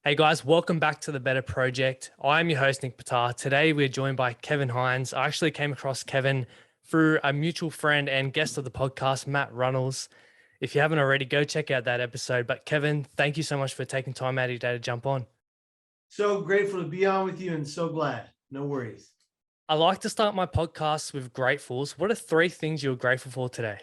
Hey guys, welcome back to the Better Project. I'm your host, Nick Patar. Today we're joined by Kevin Hines. I actually came across Kevin through a mutual friend and guest of the podcast, Matt Runnels. If you haven't already, go check out that episode. But Kevin, thank you so much for taking time out of your day to jump on. So grateful to be on with you and so glad. No worries. I like to start my podcast with gratefuls. What are three things you're grateful for today?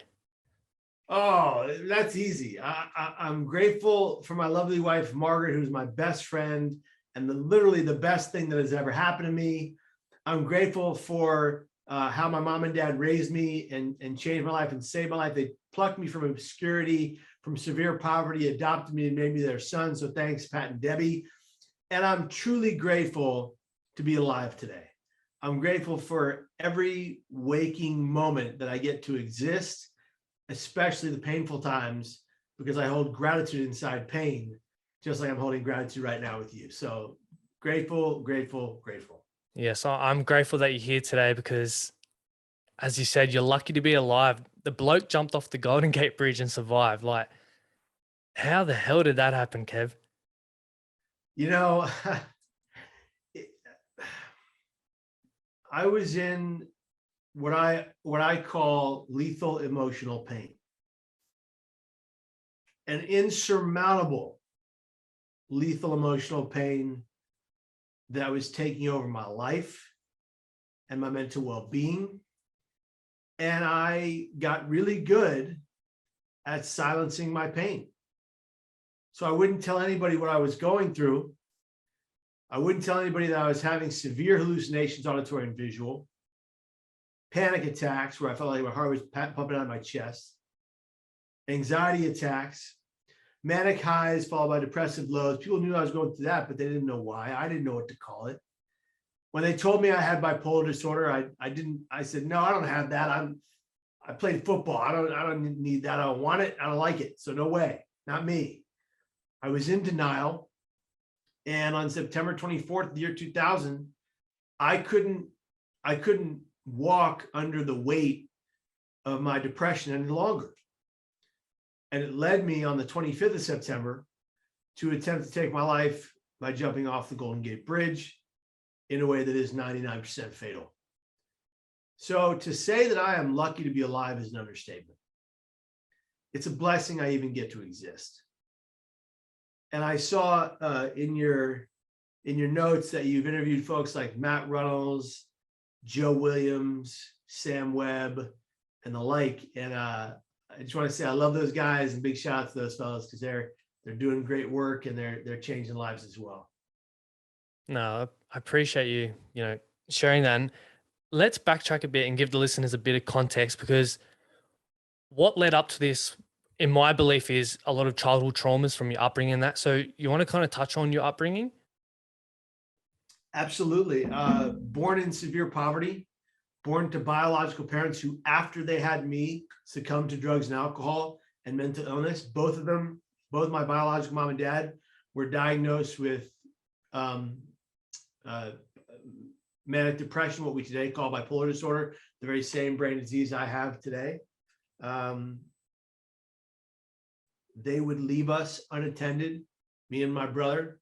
Oh, that's easy. I'm grateful for my lovely wife, Margaret, who's my best friend and literally the best thing that has ever happened to me. I'm grateful for how my mom and dad raised me and changed my life and saved my life. They plucked me from obscurity, from severe poverty, adopted me and made me their son. So thanks, Pat and Debbie. And I'm truly grateful to be alive today. I'm grateful for every waking moment that I get to exist, especially the painful times, because I hold gratitude inside pain, just like I'm holding gratitude right now with you. So grateful, grateful, grateful. Yes, I'm grateful that you're here today because, as you said, you're lucky to be alive. The bloke jumped off the Golden Gate Bridge and survived. Like, how the hell did that happen, Kev? You know, I was in what I call lethal emotional pain, an insurmountable lethal emotional pain that was taking over my life and my mental well-being. And I got really good at silencing my pain. So I wouldn't tell anybody what I was going through. I wouldn't tell anybody that I was having severe hallucinations, auditory and visual, panic attacks where I felt like my heart was pumping out of my chest, anxiety attacks, manic highs followed by depressive lows. People knew I was going through that, but they didn't know why. I didn't know what to call it. When they told me I had bipolar disorder, I said, no, I don't have that. I played football. I don't need that. I don't want it. I don't like it. So no way, not me. I was in denial. And on September 24th, the year 2000, I couldn't walk under the weight of my depression any longer. And it led me on the 25th of September to attempt to take my life by jumping off the Golden Gate Bridge in a way that is 99% fatal. So to say that I am lucky to be alive is an understatement. It's a blessing I even get to exist. And I saw in your notes that you've interviewed folks like Matt Runnels, Joe Williams, Sam Webb, and the like. And I just want to say I love those guys and big shout out to those fellows because they're doing great work and they're changing lives as well. No, I appreciate you, sharing that. And let's backtrack a bit and give the listeners a bit of context because what led up to this, in my belief, is a lot of childhood traumas from your upbringing and that. So you want to kind of touch on your upbringing? Absolutely. Born in severe poverty, born to biological parents who, after they had me, succumbed to drugs and alcohol and mental illness. Both of them, both my biological mom and dad, were diagnosed with manic depression, what we today call bipolar disorder, the very same brain disease I have today. They would leave us unattended, me and my brother,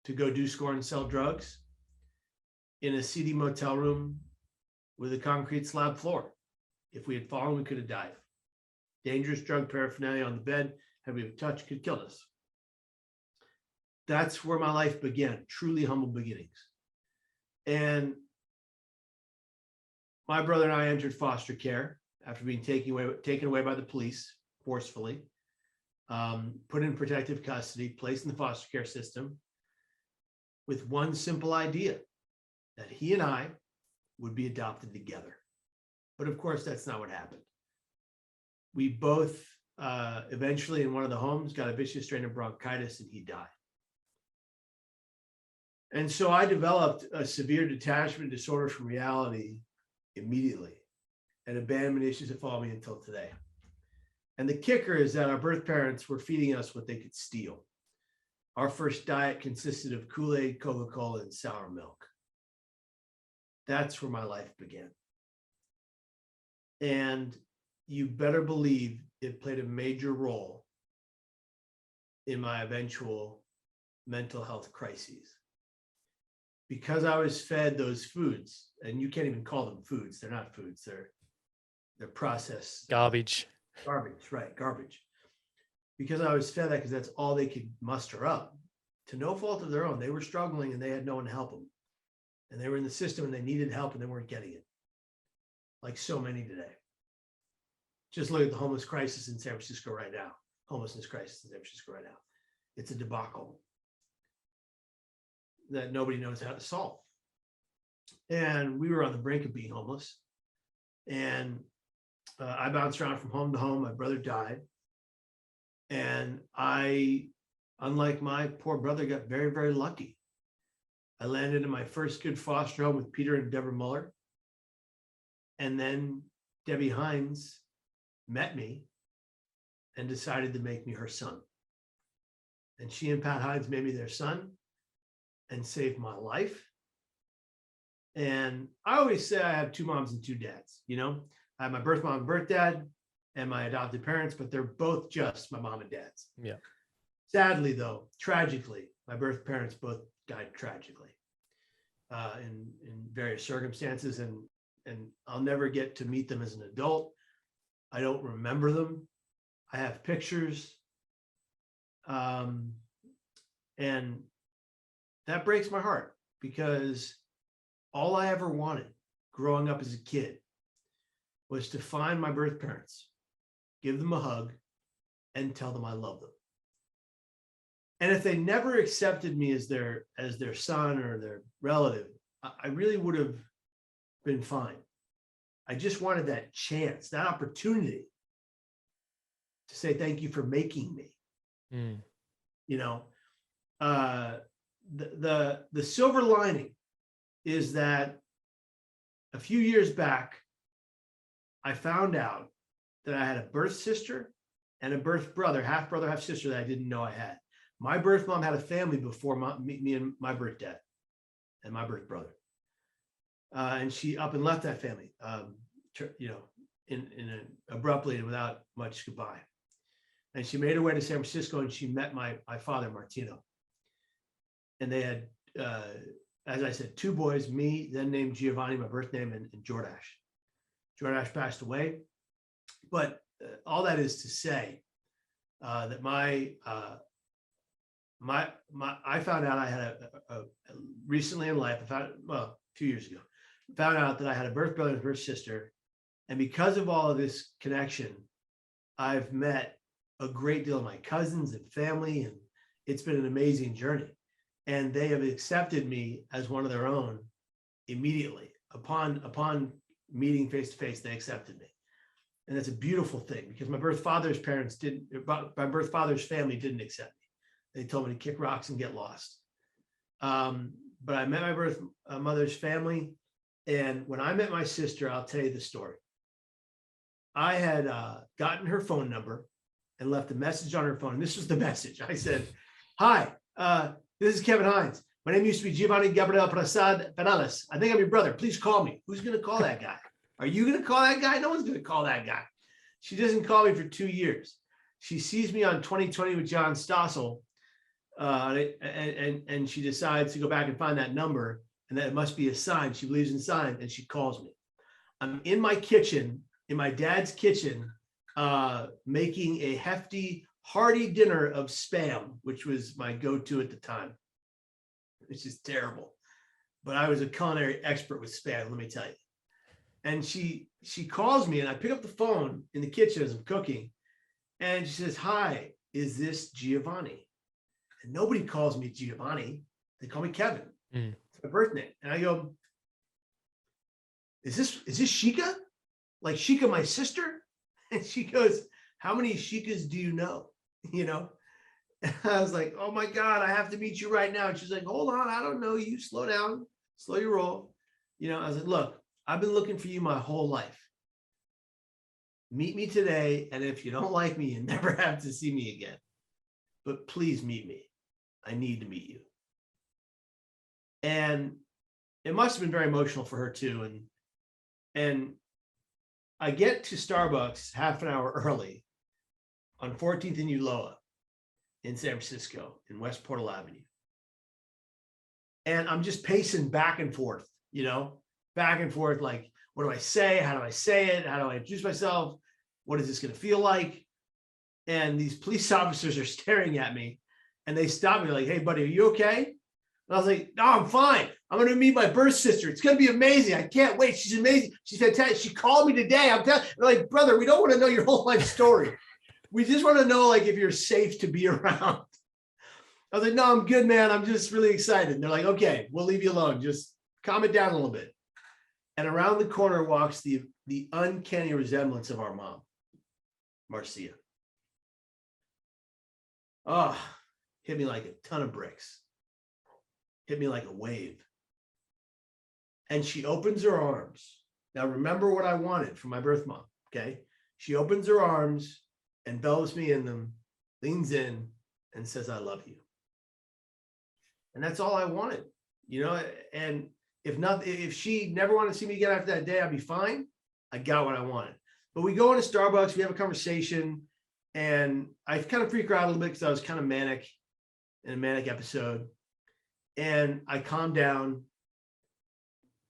to go do score and sell drugs in a seedy motel room with a concrete slab floor. If we had fallen, we could have died. Dangerous drug paraphernalia on the bed, had we touched, could kill us. That's where my life began, truly humble beginnings. And my brother and I entered foster care after being taken away by the police forcefully, put in protective custody, placed in the foster care system with one simple idea, that he and I would be adopted together. But of course, that's not what happened. We both eventually in one of the homes got a vicious strain of bronchitis and he died. And so I developed a severe detachment disorder from reality immediately, and abandonment issues that follow me until today. And the kicker is that our birth parents were feeding us what they could steal. Our first diet consisted of Kool-Aid, Coca-Cola, and sour milk. That's where my life began. And you better believe it played a major role in my eventual mental health crises. Because I was fed those foods, and you can't even call them foods. They're not foods. They're processed Garbage. garbage, right? Garbage. Because I was fed that, because that's all they could muster up, to no fault of their own. They were struggling and they had no one to help them. And they were in the system and they needed help and they weren't getting it. Like so many today. Just look at the homeless crisis in San Francisco right now. Homelessness crisis in San Francisco right now. It's a debacle that nobody knows how to solve. And we were on the brink of being homeless. And I bounced around from home to home. My brother died. And I, unlike my poor brother, got very, very lucky. I landed in my first good foster home with Peter and Deborah Muller. And then Debbie Hines met me and decided to make me her son. And she and Pat Hines made me their son and saved my life. And I always say I have two moms and two dads. You know, I have my birth mom and birth dad and my adopted parents, but they're both just my mom and dad's. Yeah. Sadly, though, tragically, my birth parents both died tragically in various circumstances, and I'll never get to meet them as an adult. I don't remember them. I have pictures, and that breaks my heart, because all I ever wanted growing up as a kid was to find my birth parents, give them a hug, and tell them I love them. And if they never accepted me as their son or their relative, I really would have been fine. I just wanted that chance, that opportunity to say thank you for making me. You know, the silver lining is that a few years back, I found out that I had a birth sister and a birth brother, half brother, half sister, that I didn't know I had. My birth mom had a family before me and my birth dad and my birth brother. And she up and left that family, you know, abruptly and without much goodbye. And she made her way to San Francisco and she met my father, Martino. And they had, as I said, two boys, me, then named Giovanni, my birth name, and Jordash. Jordash passed away. But all that is to say that I found out I had recently in life, a few years ago, found out that I had a birth brother and a birth sister. And because of all of this connection, I've met a great deal of my cousins and family, and it's been an amazing journey. And they have accepted me as one of their own immediately. Upon meeting face to face, they accepted me. And that's a beautiful thing, because my birth father's family didn't accept me. They told me to kick rocks and get lost. But I met my birth mother's family. And when I met my sister, I'll tell you the story. I had gotten her phone number and left a message on her phone. And this was the message. I said, "Hi, this is Kevin Hines. My name used to be Giovanni Gabriel Prasad Perales. I think I'm your brother. Please call me." Who's going to call that guy? Are you going to call that guy? No one's going to call that guy. She doesn't call me for 2 years. She sees me on 2020 with John Stossel, and she decides to go back and find that number, and that it must be a sign. She believes in signs, and she calls me. I'm in my kitchen, in my dad's kitchen, making a hefty, hearty dinner of Spam, which was my go-to at the time. It's just terrible. But I was a culinary expert with Spam, let me tell you. And she calls me, and I pick up the phone in the kitchen as I'm cooking, and she says, "Hi, is this Giovanni?" And nobody calls me Giovanni. They call me Kevin. It's my birth name. And I go, is this Shika? Like Shika, my sister? And she goes, "How many Shikas do you know?" You know? And I was like, "Oh my God, I have to meet you right now." And she's like, "Hold on, I don't know you. Slow down, slow your roll." You know, I was like, "Look, I've been looking for you my whole life. Meet me today. And if you don't like me, you never have to see me again. But please meet me. I need to meet you." And it must have been very emotional for her too. And I get to Starbucks half an hour early on 14th and Ulloa in San Francisco, in West Portal Avenue. And I'm just pacing back and forth, back and forth. Like, what do I say? How do I say it? How do I introduce myself? What is this going to feel like? And these police officers are staring at me, and they stop me like, "Hey, buddy, are you okay?" And I was like, "No, I'm fine. I'm going to meet my birth sister. It's going to be amazing. I can't wait. She's amazing. She's fantastic. She called me today. I'm telling." They're like, "Brother, we don't want to know your whole life story. We just want to know like if you're safe to be around." I was like, "No, I'm good, man. I'm just really excited." And they're like, "Okay, we'll leave you alone. Just calm it down a little bit." And around the corner walks the uncanny resemblance of our mom, Marcia. Oh, hit me like a ton of bricks. Hit me like a wave. And she opens her arms. Now, remember what I wanted from my birth mom, okay? She opens her arms, envelops me in them, leans in, and says, "I love you." And that's all I wanted, and if she never wanted to see me again after that day, I'd be fine. I got what I wanted. But we go into Starbucks, we have a conversation, and I kind of freak her out a little bit because I was kind of manic in a manic episode. And I calm down,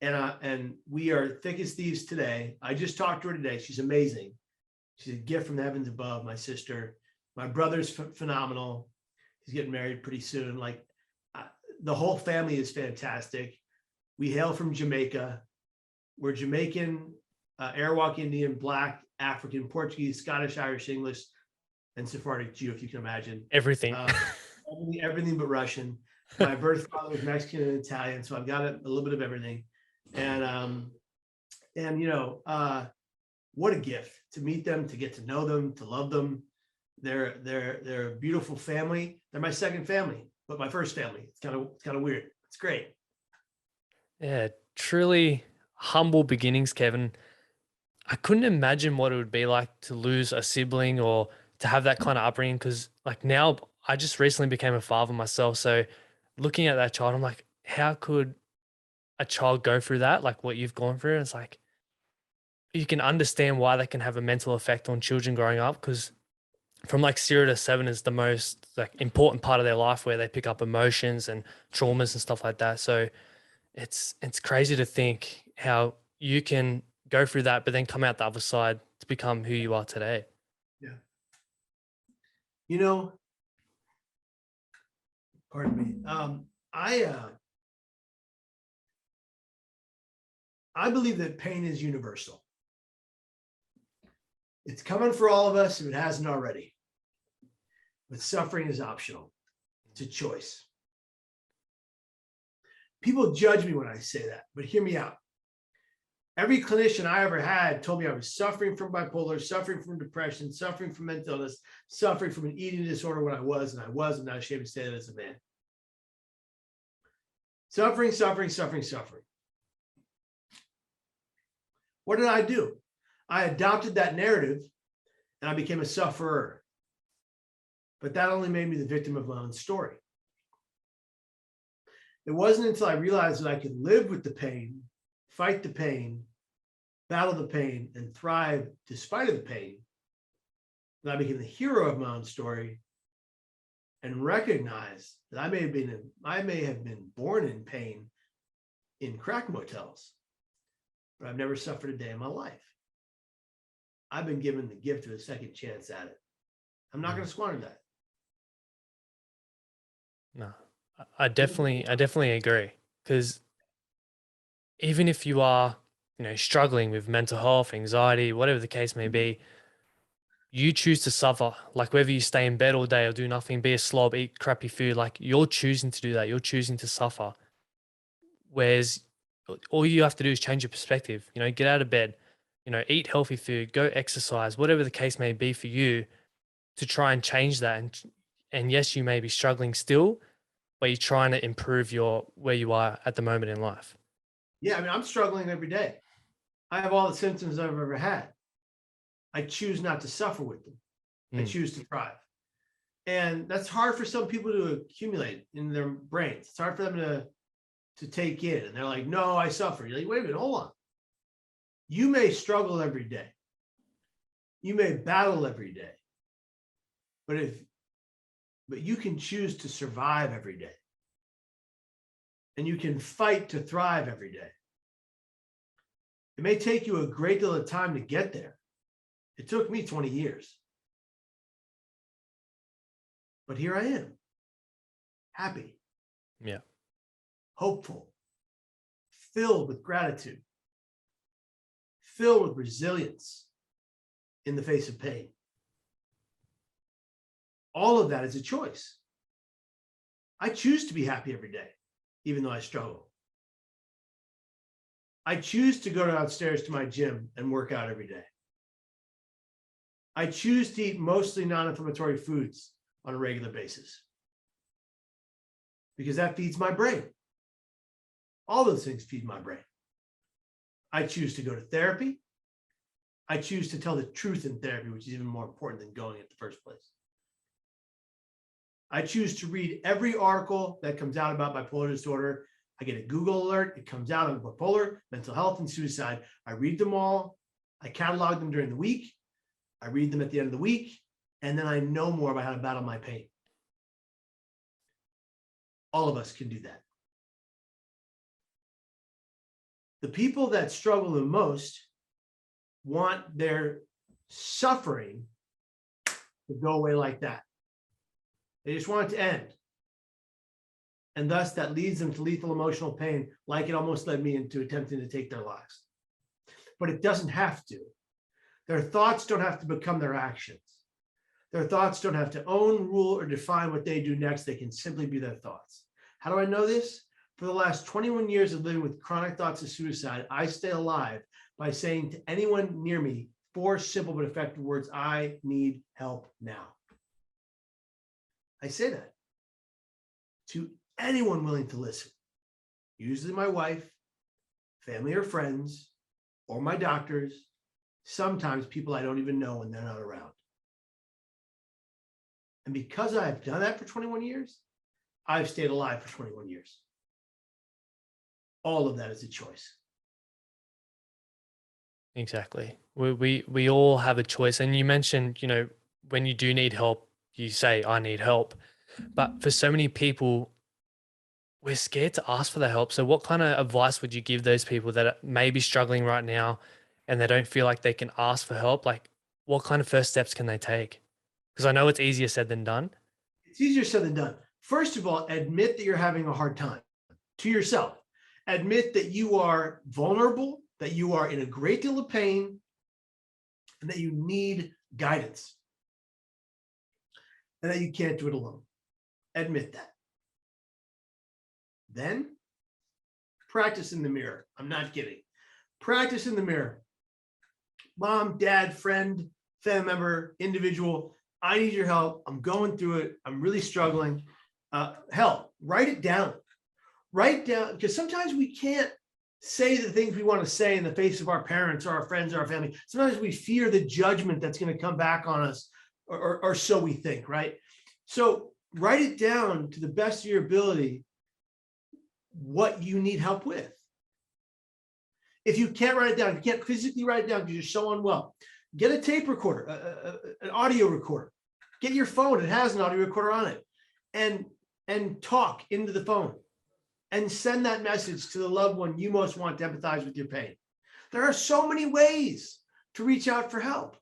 and we are thick as thieves today. I just talked to her today. She's amazing. She's a gift from the heavens above, my sister. My brother's phenomenal. He's getting married pretty soon. Like, the whole family is fantastic. We hail from Jamaica. We're Jamaican, Arawak Indian, Black, African, Portuguese, Scottish, Irish, English, and Sephardic Jew, if you can imagine. Everything. Everything but Russian. My birth father was Mexican and Italian, so I've got a little bit of everything. And what a gift to meet them, to get to know them, to love them. They're a beautiful family. They're my second family, but my first family. It's kind of weird. It's great. Yeah, truly humble beginnings, Kevin. I couldn't imagine what it would be like to lose a sibling or to have that kind of upbringing. Because like now, I just recently became a father myself. So looking at that child, I'm like, how could a child go through that? Like what you've gone through? It's like you can understand why they can have a mental effect on children growing up. Because from like 0 to 7 is the most like important part of their life where they pick up emotions and traumas and stuff like that. So it's crazy to think how you can go through that, but then come out the other side to become who you are today. Yeah. Pardon me. I believe that pain is universal. It's coming for all of us if it hasn't already. But suffering is optional. It's a choice. People judge me when I say that, but hear me out. Every clinician I ever had told me I was suffering from bipolar, suffering from depression, suffering from mental illness, suffering from an eating disorder when I was, and I'm not ashamed to say that as a man. Suffering, suffering, suffering, suffering. What did I do? I adopted that narrative and I became a sufferer. But that only made me the victim of my own story. It wasn't until I realized that I could live with the pain, fight the pain, battle the pain, and thrive despite of the pain, that I became the hero of my own story and recognized that I may have been born in pain in crack motels, but I've never suffered a day in my life. I've been given the gift of a second chance at it. I'm not going to squander that. No, I definitely agree. Because even if you are, struggling with mental health, anxiety, whatever the case may be, you choose to suffer. Like whether you stay in bed all day or do nothing, be a slob, eat crappy food, like you're choosing to do that. You're choosing to suffer. Whereas all you have to do is change your perspective, get out of bed, eat healthy food, go exercise, whatever the case may be for you to try and change that. And yes, you may be struggling still, but you're trying to improve where you are at the moment in life. Yeah, I mean, I'm struggling every day. I have all the symptoms I've ever had. I choose not to suffer with them. I choose to thrive. And that's hard for some people to accumulate in their brains. It's hard for them to take in. And they're like, no, I suffer. You're like, wait a minute, hold on. You may struggle every day. You may battle every day. But you can choose to survive every day. and you can fight to thrive every day. It may take you a great deal of time to get there. It took me 20 years. But here I am, happy, Yeah. hopeful, filled with gratitude, filled with resilience in the face of pain. All of that is a choice. I choose to be happy every day, even though I struggle. I choose to go downstairs to my gym and work out every day. I choose to eat mostly non-inflammatory foods on a regular basis because that feeds my brain. All those things feed my brain. I choose to go to therapy. I choose to tell the truth in therapy, which is even more important than going in the first place. I choose to read every article that comes out about bipolar disorder. I get a Google alert. It comes out on bipolar, mental health, and suicide. I read them all. I catalog them during the week. I read them at the end of the week. And then I know more about how to battle my pain. All of us can do that. The people that struggle the most want their suffering to go away like that. They just want it to end. And thus that leads them to lethal emotional pain, like it almost led me into attempting to take their lives. But it doesn't have to. Their thoughts don't have to become their actions. Their thoughts don't have to own, rule, or define what they do next. They can simply be their thoughts. How do I know this? For the last 21 years of living with chronic thoughts of suicide, I stay alive by saying to anyone near me 4 simple but effective words: I need help now. I say that to anyone willing to listen, usually my wife, family or friends, or my doctors, sometimes people I don't even know when they're not around. And because I've done that for 21 years, I've stayed alive for 21 years. All of that is a choice. Exactly. We all have a choice. And you mentioned, when you do need help, you say, I need help. But for so many people, we're scared to ask for the help. So what kind of advice would you give those people that are maybe struggling right now and they don't feel like they can ask for help? Like, what kind of first steps can they take? Because I know it's easier said than done. It's easier said than done. First of all, admit that you're having a hard time to yourself. Admit that you are vulnerable, that you are in a great deal of pain, and that you need guidance, and that you can't do it alone. Admit that. Then practice in the mirror. I'm not kidding. Practice in the mirror. Mom, dad, friend, family member, individual, I need your help. I'm going through it. I'm really struggling. Hell, write it down. Write down, because sometimes we can't say the things we want to say in the face of our parents or our friends or our family. Sometimes we fear the judgment that's going to come back on us, or so we think, right? So write it down to the best of your ability what you need help with. If you can't write it down, if you can't physically write it down because you're so unwell, get a tape recorder, an audio recorder. Get your phone, it has an audio recorder on it, and talk into the phone and send that message to the loved one you most want to empathize with your pain. There are so many ways to reach out for help.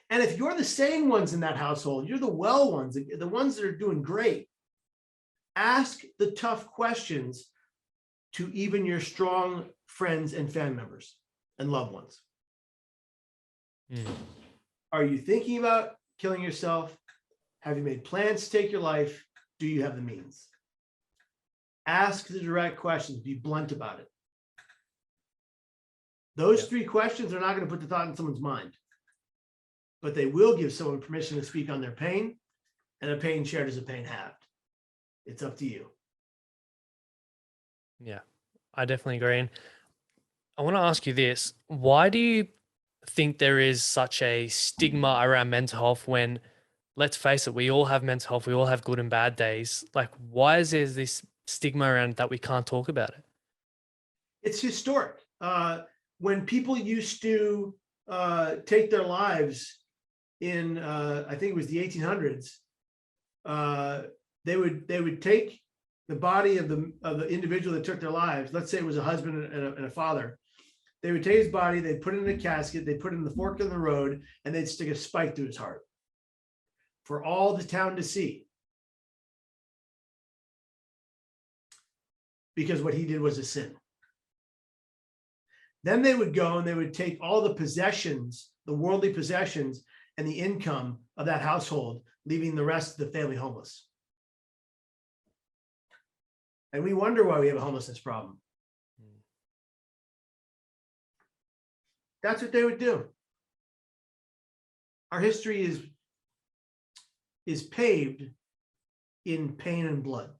And if you're the sane ones in that household, you're the well ones, the ones that are doing great, ask the tough questions to even your strong friends and family members and loved ones. Are you thinking about killing yourself? Have you made plans to take your life? Do you have the means? Ask the direct questions. Be blunt about it. Those 3 questions are not going to put the thought in someone's mind, but they will give someone permission to speak on their pain, and a pain shared is a pain halved. It's up to you. Yeah, I definitely agree. And I want to ask you this. Why do you think there is such a stigma around mental health when, let's face it, we all have mental health, we all have good and bad days? Like, why is there this stigma around that we can't talk about it? It's historic. When people used to take their lives in, I think it was the 1800s, they would take the body of the individual that took their lives, let's say it was a husband and a father, they would take his body, they'd put it in a casket, they'd put it in the fork in the road, and they'd stick a spike through his heart for all the town to see. Because what he did was a sin. Then they would go and they would take all the possessions, the worldly possessions, and the income of that household, leaving the rest of the family homeless. And we wonder why we have a homelessness problem. That's what they would do. Our history is paved in pain and blood.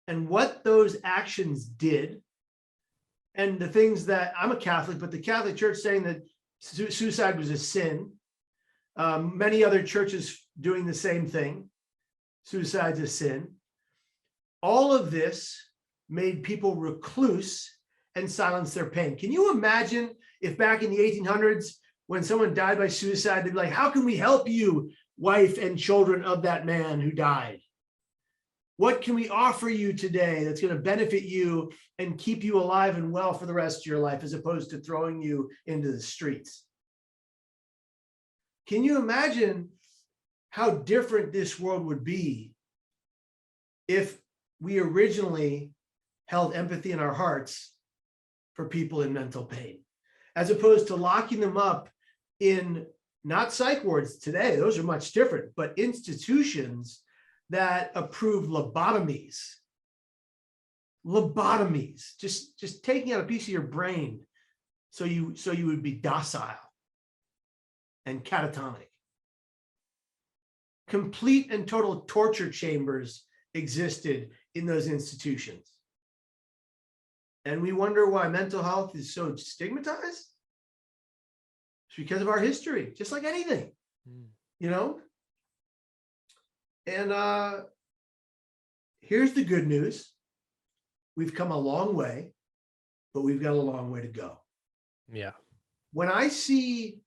And what those actions did, and the things that, I'm a Catholic, but the Catholic Church saying that suicide was a sin. Many other churches doing the same thing. Suicide's a sin. All of this made people recluse and silence their pain. Can you imagine if back in the 1800s, when someone died by suicide, they'd be like, how can we help you, wife and children of that man who died? What can we offer you today that's going to benefit you and keep you alive and well for the rest of your life, as opposed to throwing you into the streets? Can you imagine how different this world would be if we originally held empathy in our hearts for people in mental pain, as opposed to locking them up in not psych wards today? Those are much different, but institutions that approve lobotomies, just taking out a piece of your brain so you would be docile and catatonic. Complete and total torture chambers existed in those institutions. And we wonder why mental health is so stigmatized. It's because of our history, just like anything, you know? And here's the good news. We've come a long way, but we've got a long way to go. Yeah. When I see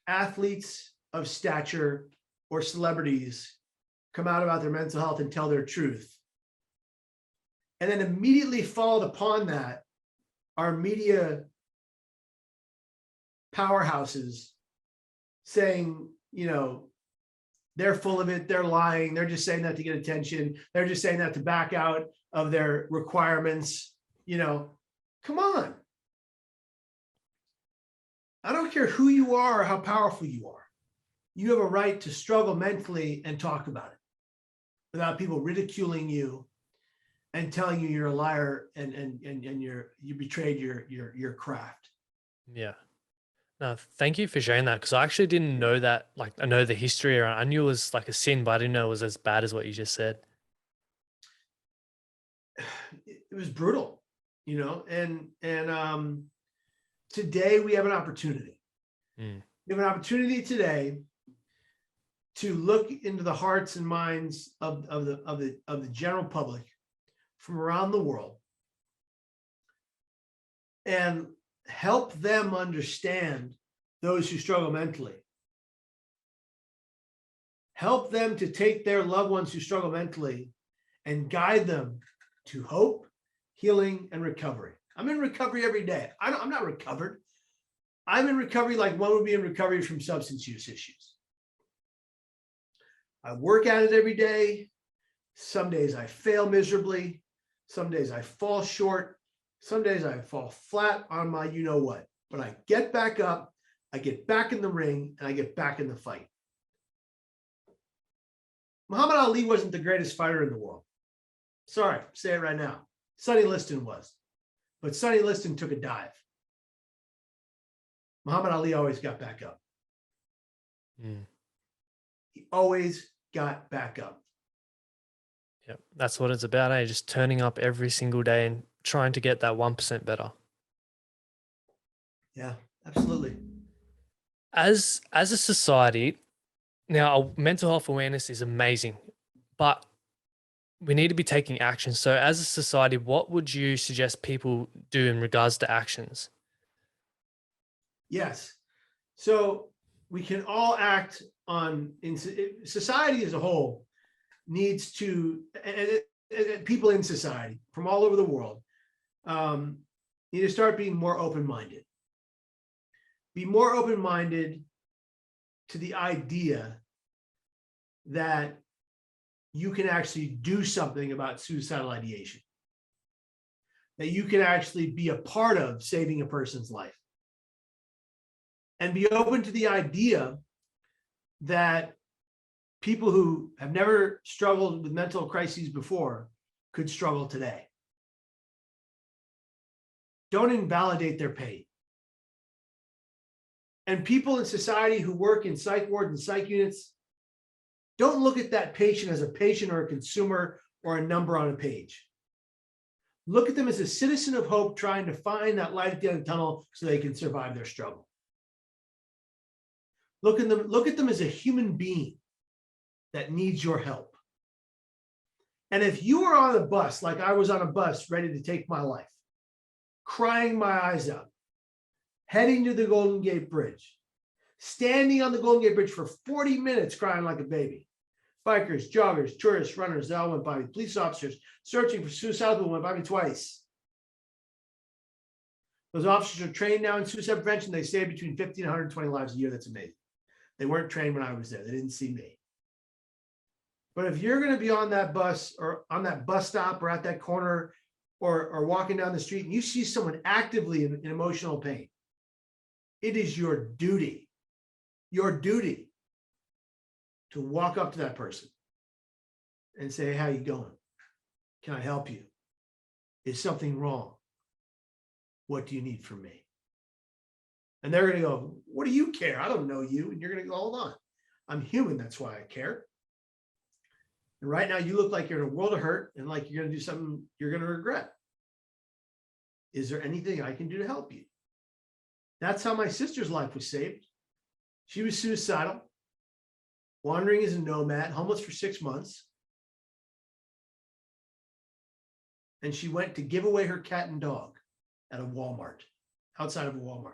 athletes of stature or celebrities come out about their mental health and tell their truth, and then immediately followed upon that are media powerhouses saying, you know, they're full of it, they're lying, they're just saying that to get attention, they're just saying that to back out of their requirements, you know, come on. I don't care who you are or how powerful you are. You have a right to struggle mentally and talk about it without people ridiculing you and telling you you're a liar and you betrayed your craft. Yeah. No, thank you for sharing that, because I actually didn't know that. Like, I know the history around. I knew it was like a sin, but I didn't know it was as bad as what you just said. It was brutal, you know, and today we have an opportunity. We have an opportunity today to look into the hearts and minds of the general public from around the world and help them understand those who struggle mentally. Help them to take their loved ones who struggle mentally and guide them to hope, healing, and recovery. I'm in recovery every day. I'm not recovered. I'm in recovery like one would be in recovery from substance use issues. I work at it every day. Some days I fail miserably. Some days I fall short. Some days I fall flat on my you know what. But I get back up, I get back in the ring, and I get back in the fight. Muhammad Ali wasn't the greatest fighter in the world. Sorry, say it right now. Sonny Liston was. But Sonny Liston took a dive. Muhammad Ali always got back up. He always got back up. Yeah, that's what it's about, eh? Just turning up every single day and trying to get that 1% better. Yeah, absolutely. As a society, now mental health awareness is amazing, but we need to be taking action. So as a society, what would you suggest people do in regards to actions? Yes. So we can all act on, in society as a whole needs to, and people in society from all over the world need to start being more open-minded. Be more open-minded to the idea that you can actually do something about suicidal ideation, that you can actually be a part of saving a person's life, and be open to the idea that people who have never struggled with mental crises before could struggle today. Don't invalidate their pain. And people in society who work in psych wards and psych units, don't look at that patient as a patient or a consumer or a number on a page. Look at them as a citizen of hope trying to find that light at the end of the tunnel so they can survive their struggle. Look at them as a human being that needs your help. And if you are on a bus, like I was on a bus ready to take my life, crying my eyes out, heading to the Golden Gate Bridge, standing on the Golden Gate Bridge for 40 minutes crying like a baby. Bikers, joggers, tourists, runners, they all went by me. Police officers searching for suicidal people went by me twice. Those officers are trained now in suicide prevention. They save between 50 and 120 lives a year. That's amazing. They weren't trained when I was there. They didn't see me. But if you're going to be on that bus or on that bus stop or at that corner or walking down the street and you see someone actively in emotional pain, it is your duty to walk up to that person and say, hey, how you doing? Can I help you? Is something wrong? What do you need from me? And they're going to go, what do you care? I don't know you. And you're going to go, hold on. I'm human. That's why I care. And right now you look like you're in a world of hurt and like you're going to do something you're going to regret. Is there anything I can do to help you? That's how my sister's life was saved. She was suicidal, wandering as a nomad, homeless for 6 months. And she went to give away her cat and dog at a Walmart, outside of a Walmart.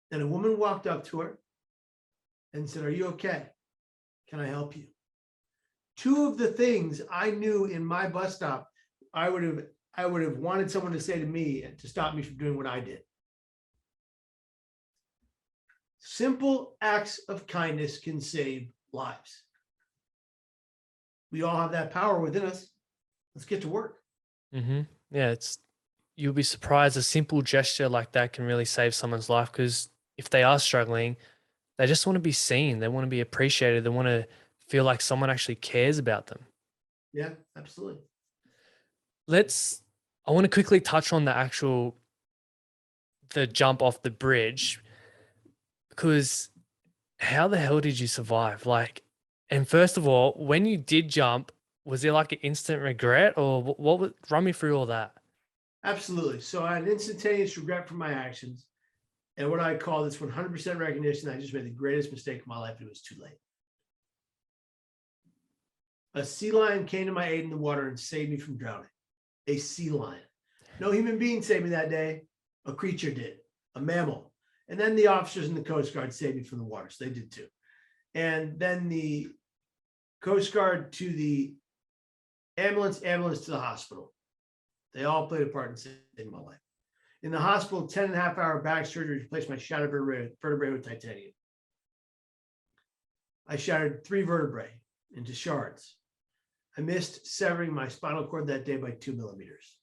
And a woman walked up to her and said, are you okay? Can I help you? Two of the things I knew in my bus stop, I would have wanted someone to say to me to stop me from doing what I did. Simple acts of kindness can save lives. We all have that power within us. Let's get to work. Mm-hmm. Yeah, you'll be surprised a simple gesture like that can really save someone's life, because if they are struggling, they just want to be seen. They want to be appreciated. They want to feel like someone actually cares about them. Yeah, absolutely. I want to quickly touch on the jump off the bridge, because how the hell did you survive? And first of all, when you did jump, was there like an instant regret, or run me through all that? Absolutely. So I had instantaneous regret for my actions. And what I call this 100% recognition, I just made the greatest mistake of my life. It was too late. A sea lion came to my aid in the water and saved me from drowning. A sea lion. No human being saved me that day. A creature did, a mammal. And then the officers in the Coast Guard saved me from the water. So they did too. And then the Coast Guard to the ambulance to the hospital. They all played a part in saving my life. In the hospital, 10.5-hour back surgery replaced my shattered vertebrae with titanium. I shattered 3 vertebrae into shards. I missed severing my spinal cord that day by 2 millimeters.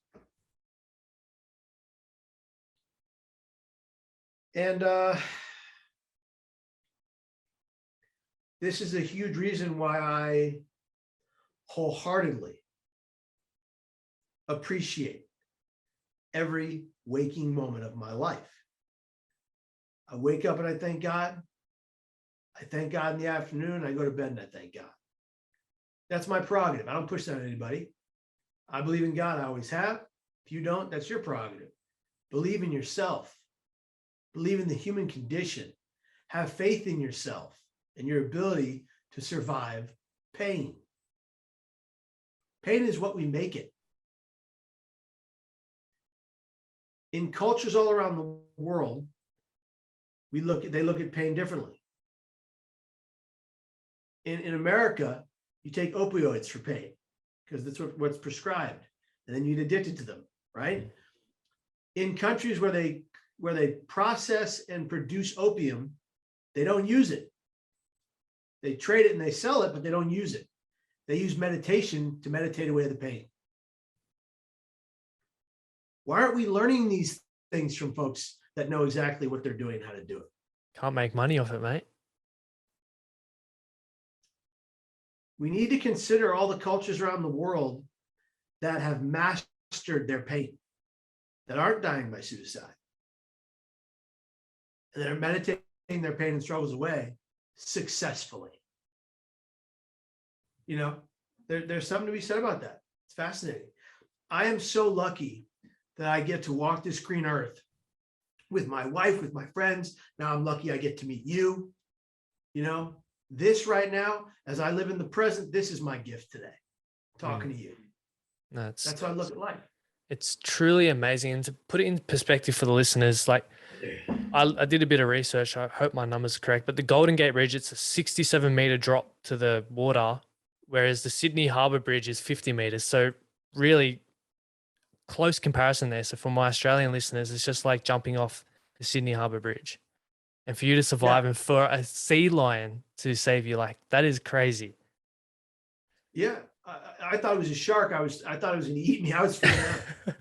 And this is a huge reason why I wholeheartedly appreciate every waking moment of my life. I wake up and I thank God. I thank God in the afternoon. I go to bed and I thank God. That's my prerogative. I don't push that on anybody. I believe in God. I always have. If you don't, that's your prerogative. Believe in yourself. Believe in the human condition. Have faith in yourself and your ability to survive pain. Pain is what we make it. In cultures all around the world, they look at pain differently. In America, you take opioids for pain. because that's what's prescribed. And then you get addicted to them, right? In countries where they process and produce opium, they don't use it. They trade it and they sell it, but they don't use it. They use meditation to meditate away the pain. Why aren't we learning these things from folks that know exactly what they're doing and how to do it? Can't make money off it, mate. We need to consider all the cultures around the world that have mastered their pain, that aren't dying by suicide, and that are meditating their pain and struggles away successfully. You know, there's something to be said about that. It's fascinating. I am so lucky that I get to walk this green earth with my wife, with my friends. Now I'm lucky I get to meet you. You know, this right now, as I live in the present, this is my gift today, talking to you. That's how I look at life. It's truly amazing. And to put it in perspective for the listeners, like I did a bit of research. I hope my numbers are correct, but the Golden Gate Bridge, it's a 67-meter drop to the water, whereas the Sydney Harbour Bridge is 50 meters. So really close comparison there. So for my Australian listeners, it's just like jumping off the Sydney Harbour Bridge. And for you to survive and for a sea lion to save you, like, that is crazy. Yeah. I thought it was a shark. I thought it was going to eat me. I was freaking out.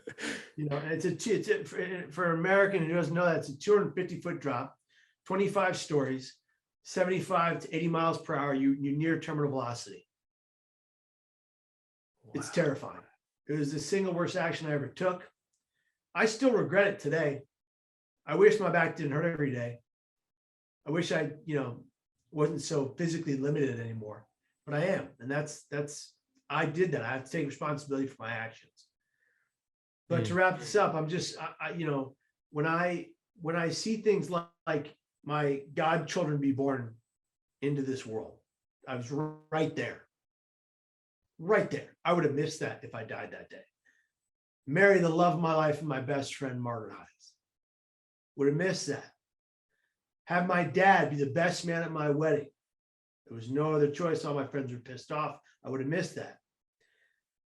You know, and for an American who doesn't know that, it's a 250-foot drop, 25 stories, 75 to 80 miles per hour. You're near terminal velocity. Wow. It's terrifying. It was the single worst action I ever took. I still regret it today. I wish my back didn't hurt every day. I wish I, wasn't so physically limited anymore, but I am. And I did that. I have to take responsibility for my actions. But to wrap this up, I'm just, when I see things like my godchildren be born into this world, I was right there. Right there. I would have missed that if I died that day. Marry the love of my life and my best friend, Margaret Hines. Would have missed that. Have my dad be the best man at my wedding. There was no other choice. All my friends were pissed off. I would have missed that.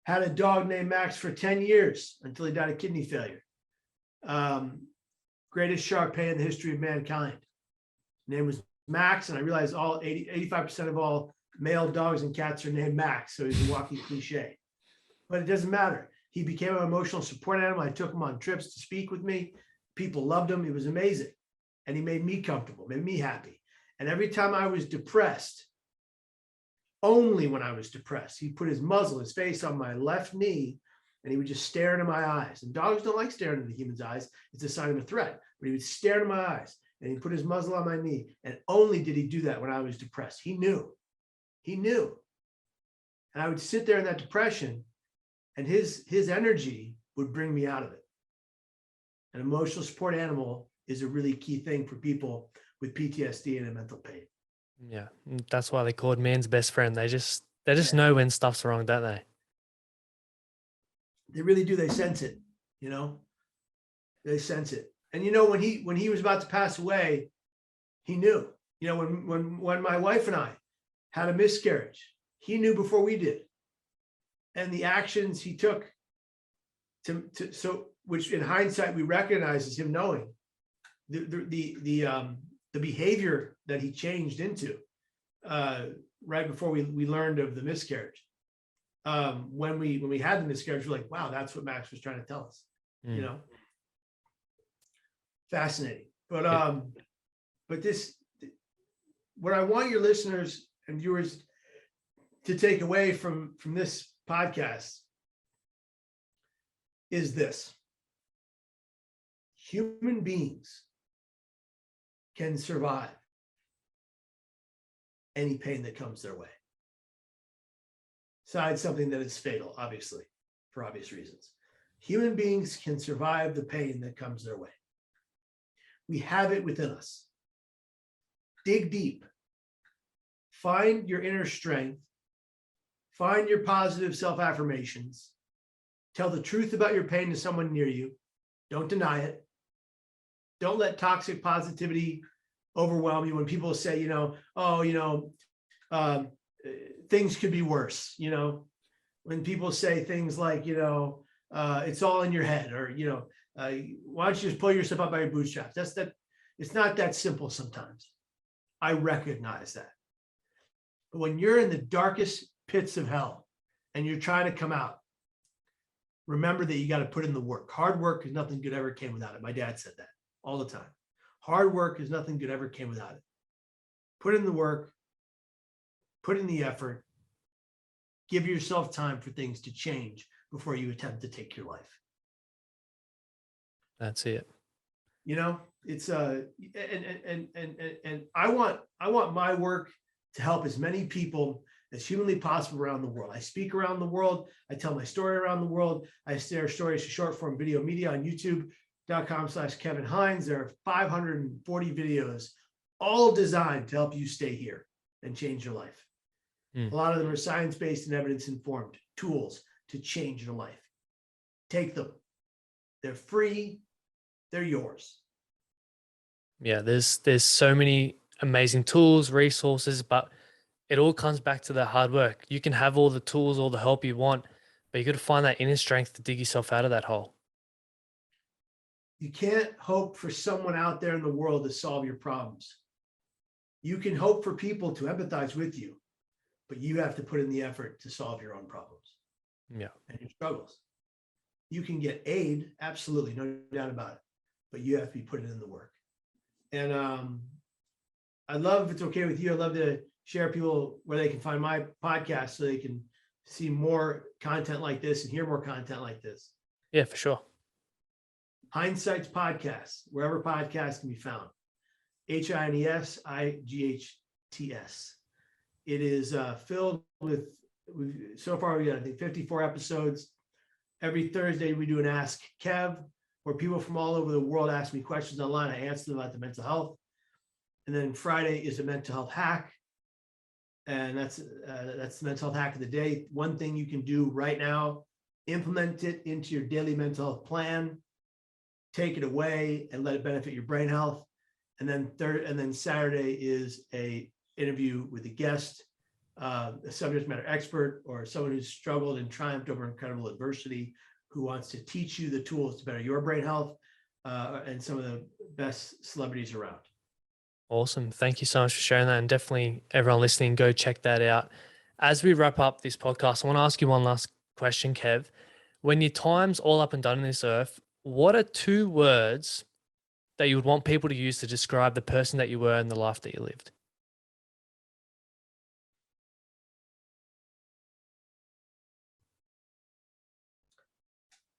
Had a dog named Max for 10 years until he died of kidney failure. Greatest Shar Pei in the history of mankind. His name was Max, and I realized 85% of all male dogs and cats are named Max, so he's a walking cliche. But it doesn't matter. He became an emotional support animal. I took him on trips to speak with me. People loved him. He was amazing. And he made me comfortable, made me happy. And every time I was depressed, only when I was depressed, he put his muzzle, his face on my left knee, and he would just stare into my eyes. And dogs don't like staring into human's eyes. It's a sign of a threat. But he would stare into my eyes, and he put his muzzle on my knee. And only did he do that when I was depressed. He knew. He knew. And I would sit there in that depression, and his energy would bring me out of it. An emotional support animal is a really key thing for people with PTSD and a mental pain. Yeah, that's why they're called man's best friend. They just know when stuff's wrong, don't they? They really do. They sense it, They sense it. And when he was about to pass away, he knew. When my wife and I had a miscarriage, he knew before we did. And the actions he took which in hindsight we recognize as him knowing the behavior that he changed into right before we learned of the miscarriage. When we had the miscarriage, we're like, wow, that's what Max was trying to tell us. Fascinating. But what I want your listeners and viewers to take away from this podcast is this: human beings can survive any pain that comes their way. Besides something that is fatal, obviously, for obvious reasons. Human beings can survive the pain that comes their way. We have it within us. Dig deep. Find your inner strength. Find your positive self-affirmations. Tell the truth about your pain to someone near you. Don't deny it. Don't let toxic positivity overwhelm you when people say, things could be worse. when people say things like, it's all in your head, or, why don't you just pull yourself up by your bootstraps? It's not that simple sometimes. I recognize that. But when you're in the darkest pits of hell and you're trying to come out, remember that you got to put in the work. Hard work is nothing good ever came without it. My dad said that all the time. Hard work is nothing good ever came without it. Put in the work, put in the effort, give yourself time for things to change before you attempt to take your life. That's it. It's and I want my work to help as many people as humanly possible around the world. I speak around the world. I tell my story around the world. I share stories to short form video media on youtube.com/Kevin Hines. There are 540 videos, all designed to help you stay here and change your life. A lot of them are science-based and evidence-informed tools to change your life. Take them. They're free. They're yours. Yeah, there's so many amazing tools, resources, but it all comes back to the hard work. You can have all the tools, all the help you want, but you got to find that inner strength to dig yourself out of that hole. You can't hope for someone out there in the world to solve your problems. You can hope for people to empathize with you, but you have to put in the effort to solve your own problems. Yeah. And your struggles. You can get aid, absolutely, no doubt about it, but you have to be putting in the work. And I'd love, if it's okay with you, I'd love to share people where they can find my podcast so they can see more content like this and hear more content like this. Yeah, for sure. Hindsight's podcast, wherever podcasts can be found. HINESIGHTS. It is filled with, so far we got, I think, 54 episodes. Every Thursday we do an Ask Kev, where people from all over the world ask me questions online. I answer them about the mental health. And then Friday is a mental health hack. And that's the mental health hack of the day. One thing you can do right now, implement it into your daily mental health plan, take it away and let it benefit your brain health. And then Saturday is a interview with a guest, a subject matter expert, or someone who's struggled and triumphed over incredible adversity, who wants to teach you the tools to better your brain health, and some of the best celebrities around. Awesome. Thank you so much for sharing that. And definitely everyone listening, go check that out. As we wrap up this podcast, I want to ask you one last question, Kev. When your time's all up and done in this earth, what are 2 words that you would want people to use to describe the person that you were and the life that you lived?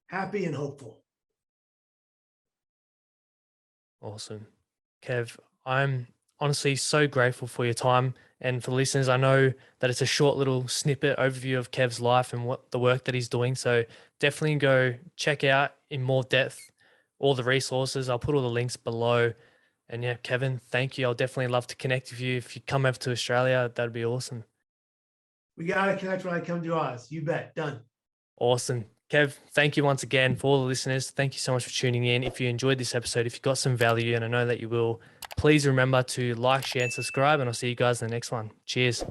Happy and hopeful. Awesome. Kev, I'm honestly so grateful for your time. And for listeners, I know that it's a short little snippet overview of Kev's life and what the work that he's doing. So definitely go check out in more depth all the resources. I'll put all the links below. And yeah, Kevin, thank you. I'll definitely love to connect with you. If you come over to Australia, that'd be awesome. We got to connect when I come to Oz. You bet. Done. Awesome. Kev, thank you once again for all the listeners. Thank you so much for tuning in. If you enjoyed this episode, if you got some value, and I know that you will, please remember to like, share, and subscribe. And I'll see you guys in the next one. Cheers.